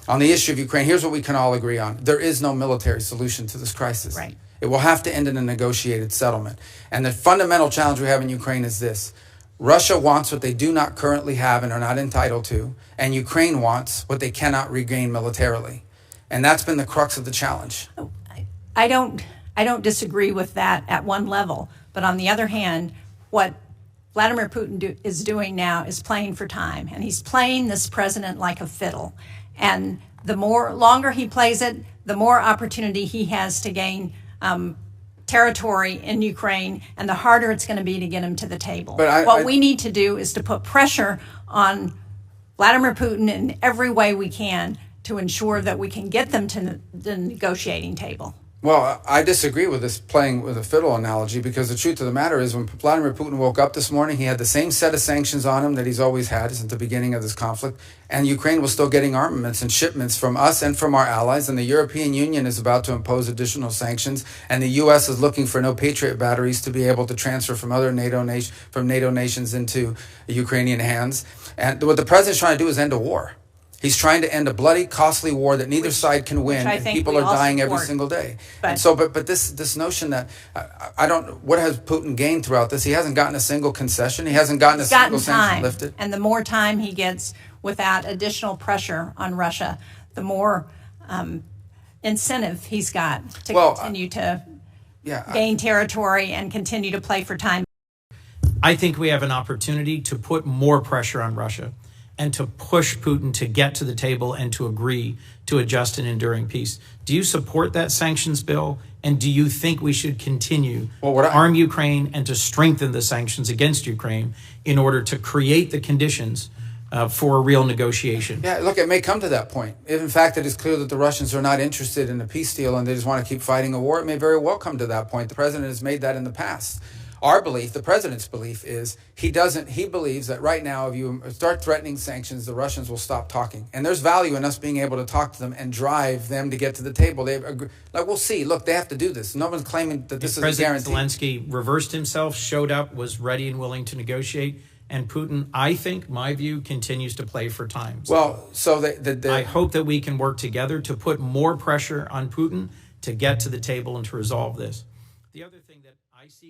On the issue of Ukraine, here's what we can all agree on. There is no military solution to this crisis. Right. It will have to end in a negotiated settlement. And the fundamental challenge we have in Ukraine is this. Russia wants what they do not currently have and are not entitled to, and Ukraine wants what they cannot regain militarily. And that's been the crux of the challenge. I don't disagree with that at one level. But on the other hand, what Vladimir Putin is doing now is playing for time. And he's playing this president like a fiddle. And the longer he plays it, the more opportunity he has to gain territory in Ukraine, and the harder it's going to be to get him to the table. What we need to do is to put pressure on Vladimir Putin in every way we can to ensure that we can get them to the negotiating table. Well, I disagree with this playing with a fiddle analogy, because the truth of the matter is when Vladimir Putin woke up this morning, he had the same set of sanctions on him that he's always had since the beginning of this conflict, and Ukraine was still getting armaments and shipments from us and from our allies, and the European Union is about to impose additional sanctions, and the U.S. is looking for no Patriot batteries to be able to transfer from other NATO nations into Ukrainian hands. And what the president's trying to do is end a war. He's trying to end a bloody, costly war that neither side can win, and people are dying every single day. And so, but this notion that I don't, what has Putin gained throughout this? He hasn't gotten a single concession. He hasn't gotten a single sanction lifted. And the more time he gets without additional pressure on Russia, the more incentive he's got to continue to gain territory and continue to play for time. I think we have an opportunity to put more pressure on Russia and to push Putin to get to the table and to agree to a just and enduring peace. Do you support that sanctions bill? And do you think we should continue to arm Ukraine and to strengthen the sanctions against Ukraine in order to create the conditions for a real negotiation? Yeah, look, it may come to that point. If in fact it is clear that the Russians are not interested in a peace deal and they just want to keep fighting a war, it may very well come to that point. The president has made that in the past. Our belief, the president's belief, is he believes that right now if you start threatening sanctions, the Russians will stop talking. And there's value in us being able to talk to them and drive them to get to the table. We'll see. Look, they have to do this. No one's claiming that this is a guarantee. President Zelensky reversed himself, showed up, was ready and willing to negotiate. And Putin, I think, my view, continues to play for time. Well, so I hope that we can work together to put more pressure on Putin to get to the table and to resolve this. The other thing that I see